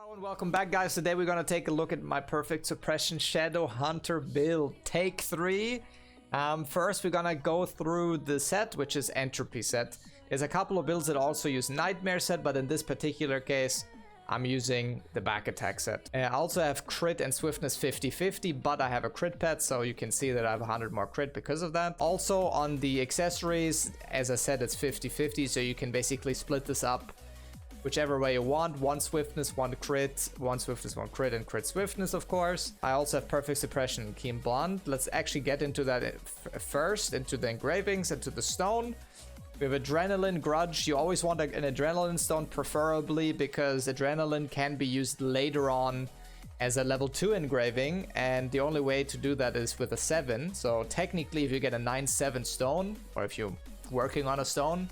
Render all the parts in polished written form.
Hello and welcome back, guys. Today we're gonna take a look at my perfect suppression Shadowhunter build. Take 3. First we're gonna go through the set, which is entropy set. There's a couple of builds that also use nightmare set, but in this particular case I'm using the back attack set. I also have crit and swiftness 50-50, but I have a crit pet, so you can see that I have 100 more crit because of that. Also on the accessories, as I said, it's 50-50, so you can basically split this up whichever way you want. One swiftness, one crit, one swiftness, one crit, and crit swiftness, of course. I also have perfect suppression and keen blunt. Let's actually get into that first, into the engravings, into the stone. We have adrenaline, grudge. You always want an adrenaline stone, preferably, because adrenaline can be used later on as a level 2 engraving, and the only way to do that is with a 7. So technically, if you get a 9-7 stone, or if you're working on a stone,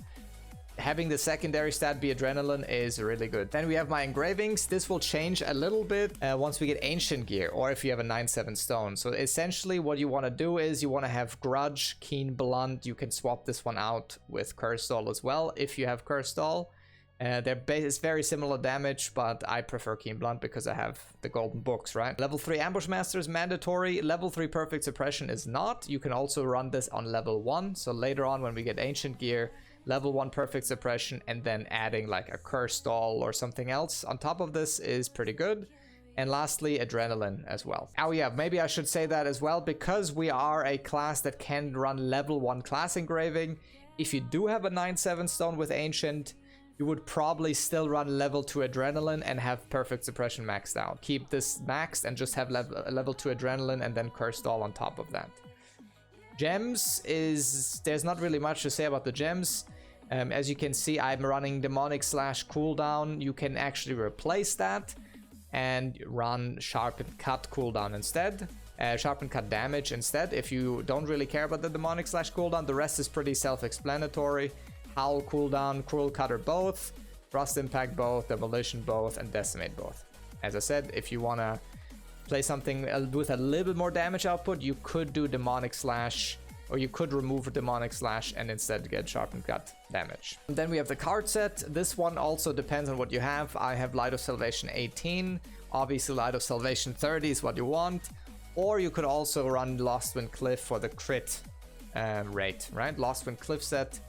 having the secondary stat be adrenaline is really good. Then we have my engravings. This will change a little bit once we get ancient gear, or if you have a 9-7 stone. So essentially what you want to do is you want to have grudge, keen blunt. You can swap this one out with curse doll as well if you have curse doll. Their base is very similar damage, but I prefer keen blunt because I have the golden books, right? Level 3 ambush master is mandatory. Level 3 perfect suppression is not. You can also run this on level 1. So later on when we get ancient gear, level 1 perfect suppression, and then adding like a curse doll or something else on top of this is pretty good. And lastly, adrenaline as well. Oh yeah, maybe I should say that as well, because we are a class that can run level 1 class engraving. If you do have a 9-7 stone with ancient, you would probably still run level 2 adrenaline and have perfect suppression maxed out. Keep this maxed and just have level 2 adrenaline and then curse doll on top of that. Gems is, there's not really much to say about the gems. As you can see, I'm running demonic slash cooldown. You can actually replace that and run sharpen cut cooldown instead. Sharpen cut damage instead. If you don't really care about the demonic slash cooldown, the rest is pretty self-explanatory. Howl cooldown, cruel cutter both, thrust impact both, demolition both, and decimate both. As I said, if you want to play something with a little bit more damage output, you could do demonic slash, or you could remove a demonic slash and instead get sharpened cut damage. And then we have the card set. This one also depends on what you have. I have Light of Salvation 18. Obviously Light of Salvation 30 is what you want. Or you could also run Lost Wind Cliff for the crit rate, right? Lost Wind Cliff set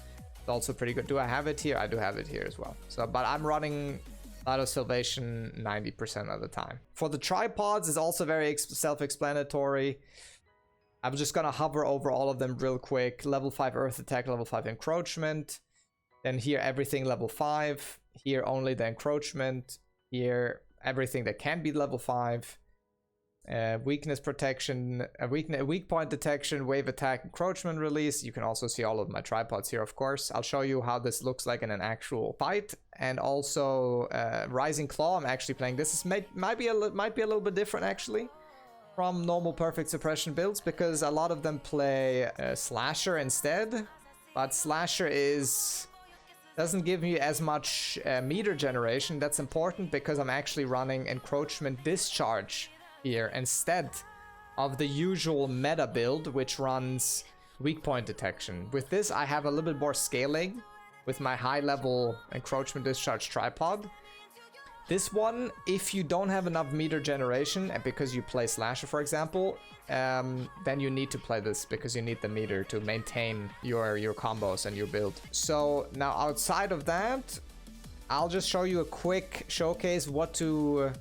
is also pretty good. Do I have it here? I do have it here as well. So, but I'm running Light of Salvation 90% of the time. For the tripods, is also very self-explanatory. I'm just gonna hover over all of them real quick. Level 5 Earth Attack, level 5 Encroachment. Then here everything level 5. Here only the Encroachment. Here everything that can be level 5. Weakness protection, weak point detection, wave attack, encroachment release. You can also see all of my tripods here, of course. I'll show you how this looks like in an actual fight. And also Rising Claw. I'm actually playing this. Is might be a little bit different actually from normal perfect suppression builds, because a lot of them play slasher instead, but slasher doesn't give me as much meter generation. That's important because I'm actually running encroachment discharge here instead of the usual meta build, which runs weak point detection. With this I have a little bit more scaling with my high level encroachment discharge tripod. This one, if you don't have enough meter generation, and because you play slasher for example, then you need to play this because you need the meter to maintain your combos and your build. So now outside of that, I'll just show you a quick showcase what to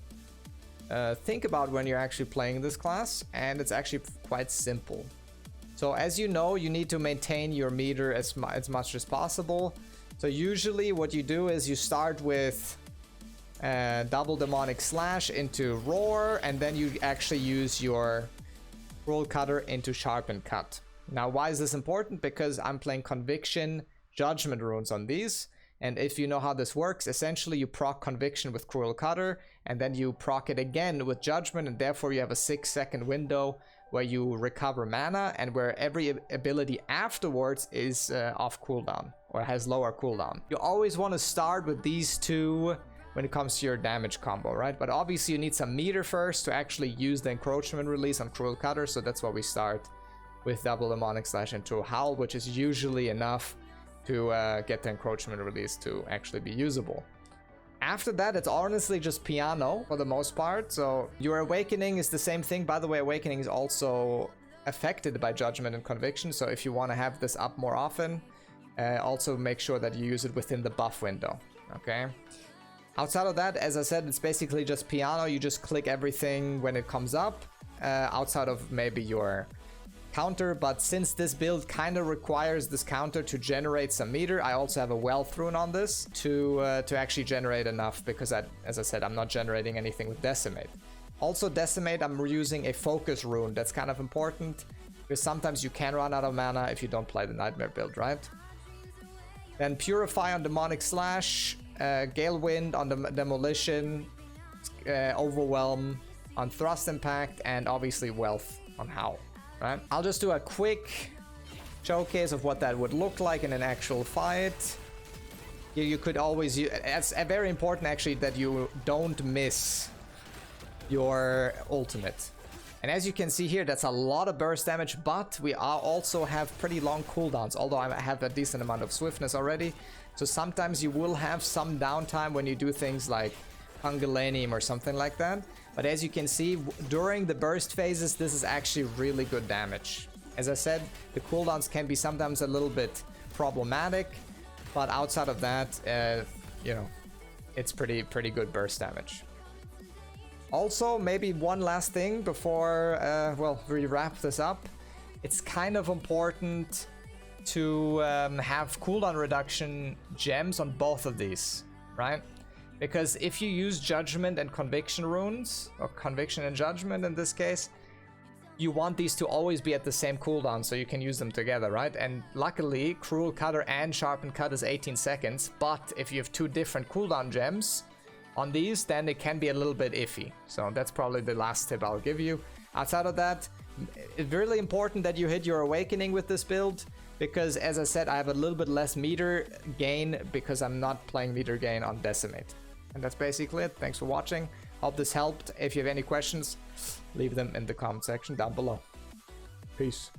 think about when you're actually playing this class, and it's actually quite simple. So as you know, you need to maintain your meter as much as possible. So usually what you do is you start with double demonic slash into roar, and then you actually use your cruel cutter into sharpen cut. Now why is this important? Because I'm playing conviction judgment runes on these, and if you know how this works, essentially you proc conviction with cruel cutter and then you proc it again with judgment, and therefore you have a 6-second window where you recover mana and where every ability afterwards is off cooldown or has lower cooldown. You always want to start with these two when it comes to your damage combo, right? But obviously you need some meter first to actually use the encroachment release on cruel cutter, so that's why we start with double demonic slash into howl, which is usually enough to get the encroachment release to actually be usable. After that, it's honestly just piano for the most part. So your awakening is the same thing. By the way, awakening is also affected by judgment and conviction. So if you want to have this up more often, also make sure that you use it within the buff window. Okay. Outside of that, as I said, it's basically just piano. You just click everything when it comes up, outside of maybe your counter. But since this build kind of requires this counter to generate some meter, I also have a wealth rune on this to actually generate enough, because as I said, I'm not generating anything with decimate. Also decimate, I'm using a focus rune. That's kind of important, because sometimes you can run out of mana if you don't play the nightmare build, right? Then purify on demonic slash, gale wind on the demolition, overwhelm on thrust impact, and obviously wealth on howl. Right? I'll just do a quick showcase of what that would look like in an actual fight. You could always use, it's very important actually that you don't miss your ultimate. And as you can see here, that's a lot of burst damage, but we also have pretty long cooldowns, although I have a decent amount of swiftness already. So sometimes you will have some downtime when you do things like Hungalanium or something like that. But as you can see, during the burst phases, this is actually really good damage. As I said, the cooldowns can be sometimes a little bit problematic, but outside of that, you know, it's pretty good burst damage. Also, maybe one last thing before, well, we wrap this up. It's kind of important to have cooldown reduction gems on both of these, right? Because if you use judgment and conviction runes, or conviction and judgment in this case, you want these to always be at the same cooldown so you can use them together, right? And luckily, Cruel Cutter and Sharpened Cut is 18 seconds, but if you have two different cooldown gems on these, then it can be a little bit iffy. So that's probably the last tip I'll give you. Outside of that, it's really important that you hit your awakening with this build, because as I said, I have a little bit less meter gain because I'm not playing meter gain on Decimate. And that's basically it. Thanks for watching. Hope this helped. If you have any questions, leave them in the comment section down below. Peace.